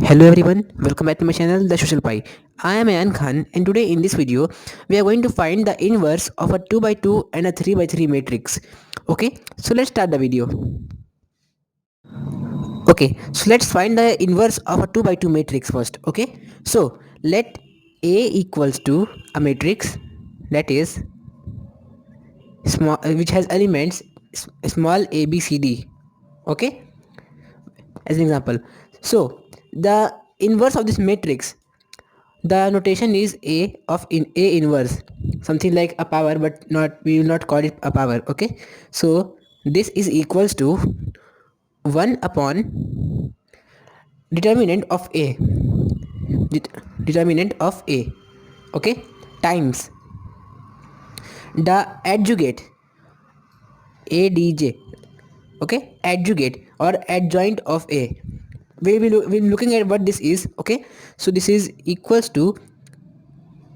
Hello everyone, welcome back to my channel The Social Pie. I am Ayan Khan and today in this video we are going to find the inverse of a 2 by 2 and a 3 by 3 matrix. Okay, so let's start the video. Okay, so let's find the inverse of a 2 by 2 matrix first. Okay, so let A equals to a matrix that is small which has elements small a b c d. Okay, as an example. So the inverse of this matrix, the notation is A of A inverse, something like a power, but not we will not call it a power. Okay, so this is equals to 1 upon determinant of A, determinant of A, okay, times the adjugate adj, okay, adjugate or adjoint of A. We'll be looking at what this is. Okay, so this is equals to,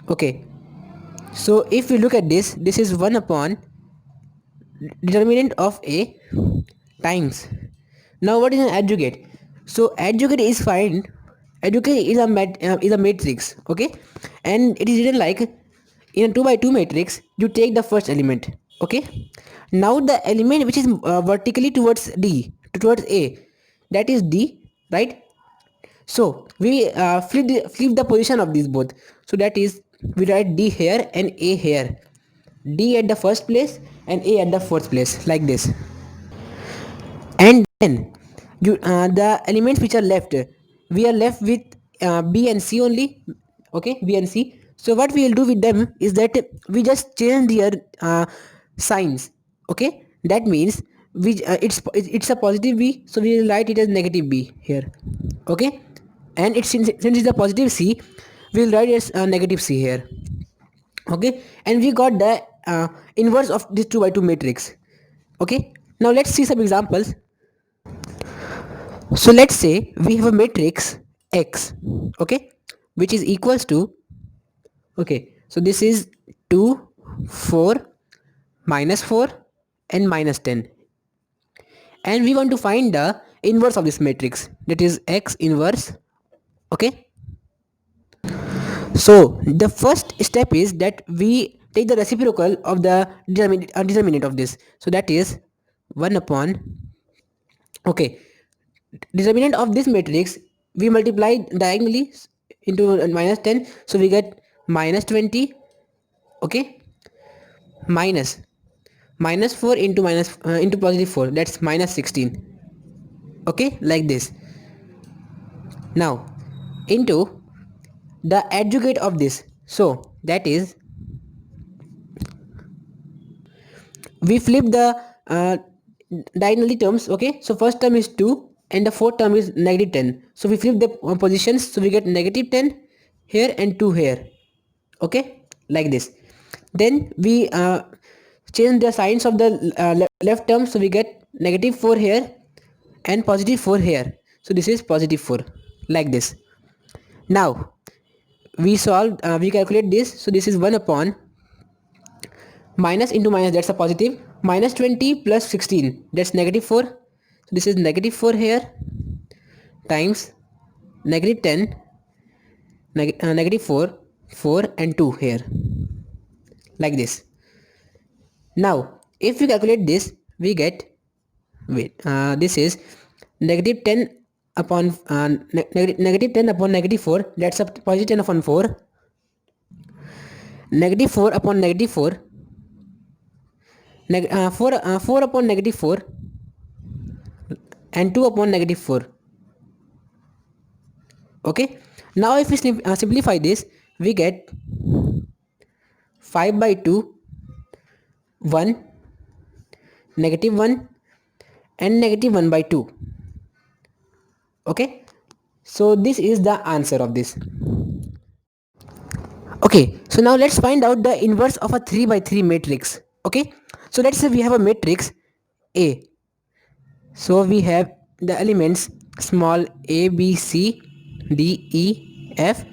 okay, so if we look at this is 1 upon determinant of A times. Now what is an adjugate? So adjugate is find, adjugate is a matrix, okay, and it is written like in a 2 by 2 matrix you take the first element, okay. Now the element which is vertically towards towards A, that is D, right? So we flip the position of these both. So that is, we write D here and A here. D at the first place and A at the fourth place, like this. And then you the elements which are left, we are left with B and C only. Okay, B and C. So what we will do with them is that we just change their signs. Okay, that means we it's a positive B, so we will write it as negative B here. Okay, and it's since it's a positive C, we will write it as negative C here. Okay, and we got the inverse of this 2 by 2 matrix. Okay, now let's see some examples. So let's say we have a matrix X, okay, which is equals to, okay, so this is 2, 4, minus 4 and minus 10, and we want to find the inverse of this matrix, that is X inverse. Okay, so the first step is that we take the reciprocal of the determinant of this, so that is 1 upon, okay, determinant of this matrix, we multiply diagonally into minus 10, so we get minus 20, okay, minus minus 4 into into positive 4, that's minus 16, okay, like this. Now into the adjugate of this, so that is, we flip the diagonally terms. Okay, so first term is 2 and the fourth term is negative 10, so we flip the positions, so we get negative 10 here and 2 here, okay, like this. Then we change the signs of the left term, so we get negative 4 here and positive 4 here, so this is positive 4, like this. Now we calculate this, so this is 1 upon minus into minus, that's a positive, minus 20 plus 16, that's negative 4, so this is negative 4 here times negative 10, negative 4, 4 and 2 here, like this. Now if we calculate this, we get, wait, this is negative 10 upon negative 10 upon negative 4, that's a positive 10 upon 4, negative 4 upon negative 4, 4 upon negative 4 and 2 upon negative 4. Okay, now if we simplify this, we get 5 by 2, 1, negative 1 and negative 1 by 2. Okay, so this is the answer of this. Okay, so now let's find out the inverse of a 3 by 3 matrix. Okay, so let's say we have a matrix A, so we have the elements small a b c d e f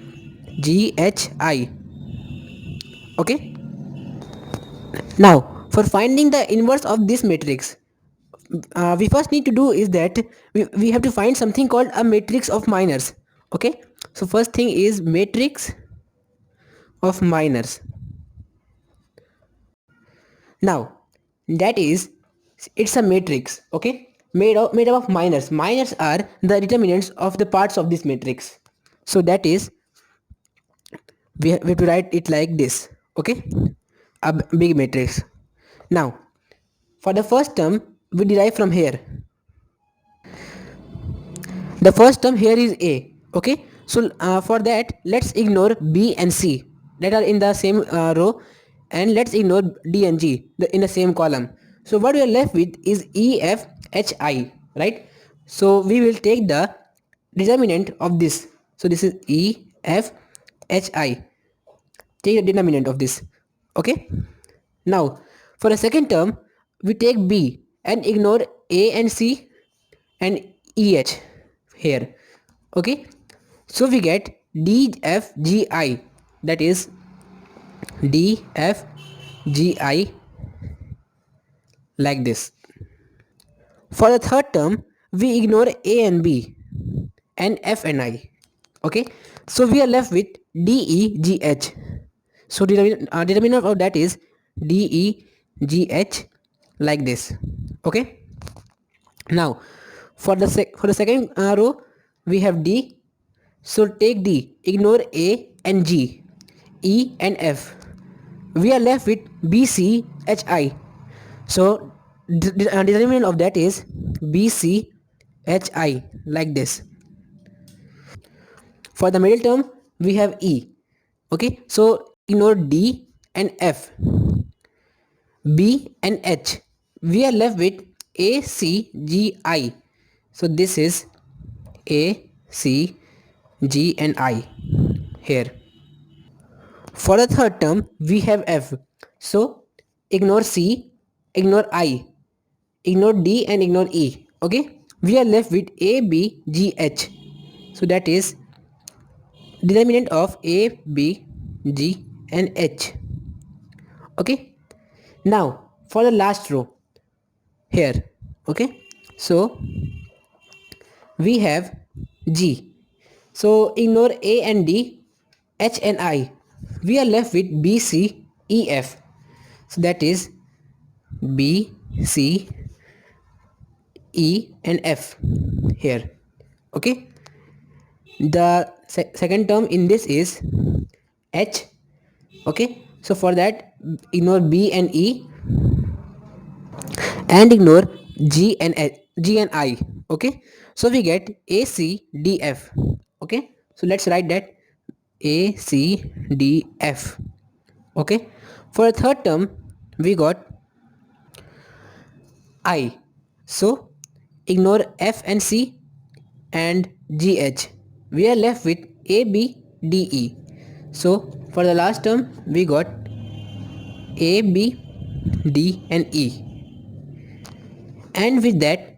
g h i. Okay, now for finding the inverse of this matrix, we first need to do is that we have to find something called a matrix of minors. Okay, so first thing is matrix of minors. Now that is, it's a matrix, okay, made up of minors. Minors are the determinants of the parts of this matrix. So that is, we have to write it like this, okay, a big matrix. Now for the first term we derive from here. The first term here is a, okay. So for that let's ignore b and c that are in the same row, and let's ignore d and g in the same column. So what we are left with is e f h i, right? So we will take the determinant of this. So this is e f h i. Take the determinant of this, okay. Now for the second term we take b and ignore a and c and eh here, okay. So we get dfgi, that is dfgi, like this. For the third term we ignore a and b and f and I, okay. So we are left with degh. So determinant of that is degh, like this, okay. Now for the second row we have d. So take d, ignore a and g, e and f. We are left with b c h i. So determinant of that is b c h i, like this. For the middle term we have e, okay. So ignore d and f, b and h. We are left with a c g i. So this is a c g and I here. For the third term we have f. So ignore c, ignore I, ignore d and ignore e, okay. We are left with a b g h. So that is determinant of a b g and h, okay. Now for the last row here, okay. So we have g. So ignore a and d, h and I. We are left with b c e f. So that is b c e and f here, okay. The second term in this is h, okay. So for that ignore b and e and ignore g and I, okay. So we get a c d f, okay. So let's write that a c d f, okay. For the third term we got I. So ignore f and c and gh. We are left with a b d e. So for the last term we got a b d and e, and with that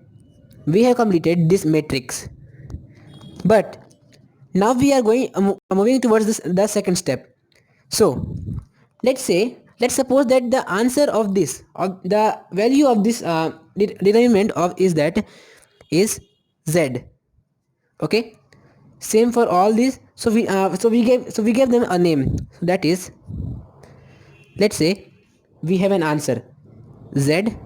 we have completed this matrix. But now we are going moving towards the second step. So let's suppose that the answer of this, of the value of this determinant of is that is z, okay. Same for all these. So we gave them a name. So that is, let's say we have an answer z.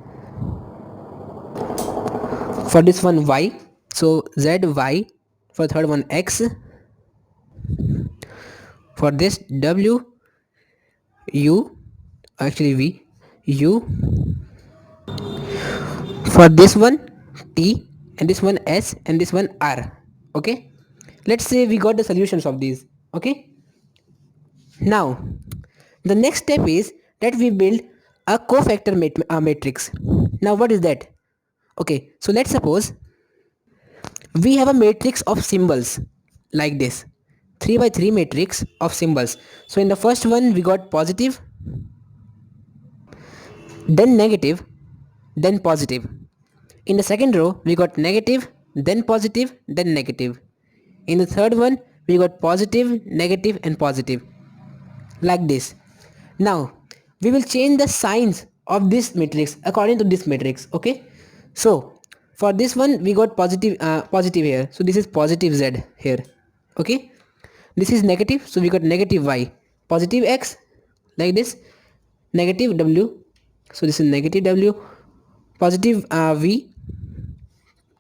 For this one y. So z y. For third one x. For this w u, actually v u. For this one t, and this one s, and this one r, okay. Let's say we got the solutions of these, okay. Now the next step is that we build a cofactor matrix. Now what is that? Okay, so let's suppose we have a matrix of symbols like this, 3 by 3 matrix of symbols. So in the first one we got positive, then negative, then positive. In the second row we got negative, then positive, then negative. In the third one we got positive, negative and positive, like this. Now we will change the signs of this matrix according to this matrix, okay. So for this one we got positive positive here, so this is positive z here. Okay, this is negative, so we got negative y, positive x, like this, negative w, so this is negative w, positive v,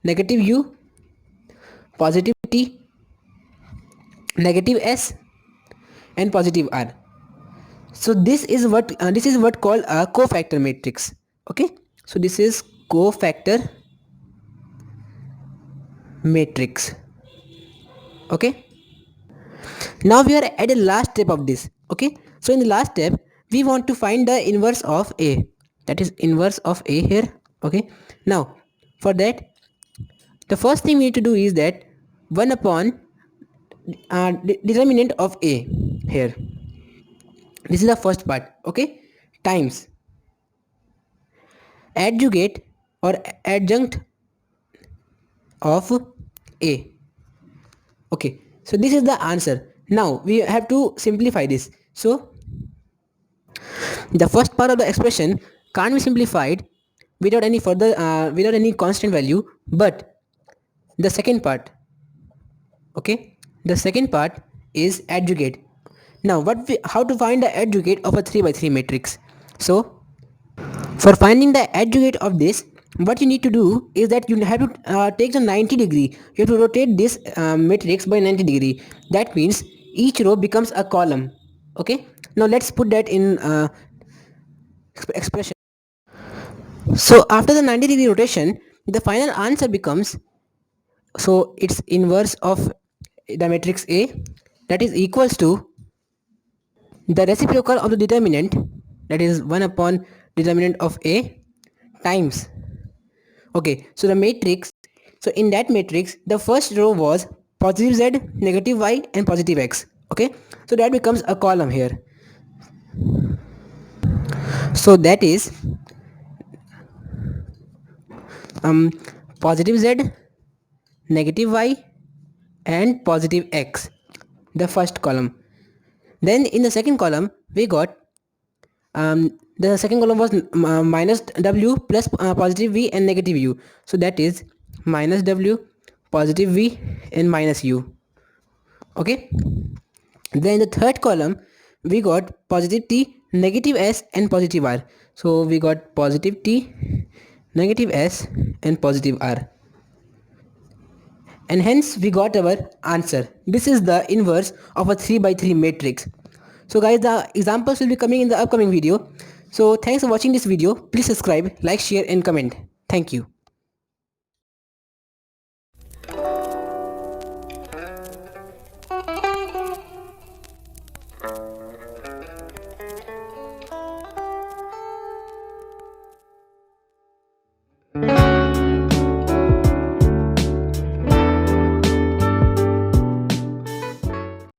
negative u, positive t, negative s, and positive r. So this is what called a cofactor matrix. Okay, so this is cofactor matrix. Okay, now we are at the last step of this. Okay, so in the last step we want to find the inverse of a, that is inverse of a here. Okay, now for that the first thing we need to do is that 1 upon determinant of a here, this is the first part. Okay, times adjugate or adjunct of a. Okay, so this is the answer. Now we have to simplify this. So the first part of the expression can't be simplified without any further without any constant value, but the second part, okay, the second part is adjugate. Now how to find the adjugate of a 3 by 3 matrix? So for finding the adjugate of this, what you need to do is that you have to take the 90 degree, you have to rotate this matrix by 90 degree. That means each row becomes a column. Okay, now let's put that in expression. So after the 90-degree rotation, the final answer becomes, so it's inverse of the matrix A, that is equals to the reciprocal of the determinant, that is 1 upon determinant of A times. Okay, so the matrix, so in that matrix the first row was positive z, negative y, and positive x. Okay, so that becomes a column here. So that is positive z, negative y, and positive x, the first column. Then in the second column we got the second column was minus w plus positive v and negative u, so that is minus w, positive v, and minus u. Okay, then the third column we got positive t, negative s, and positive r, so we got positive t, negative s, and positive r, and hence we got our answer. This is the inverse of a 3 by 3 matrix. So guys, the examples will be coming in the upcoming video. So thanks for watching this video. Please subscribe, like, share, and comment. Thank you.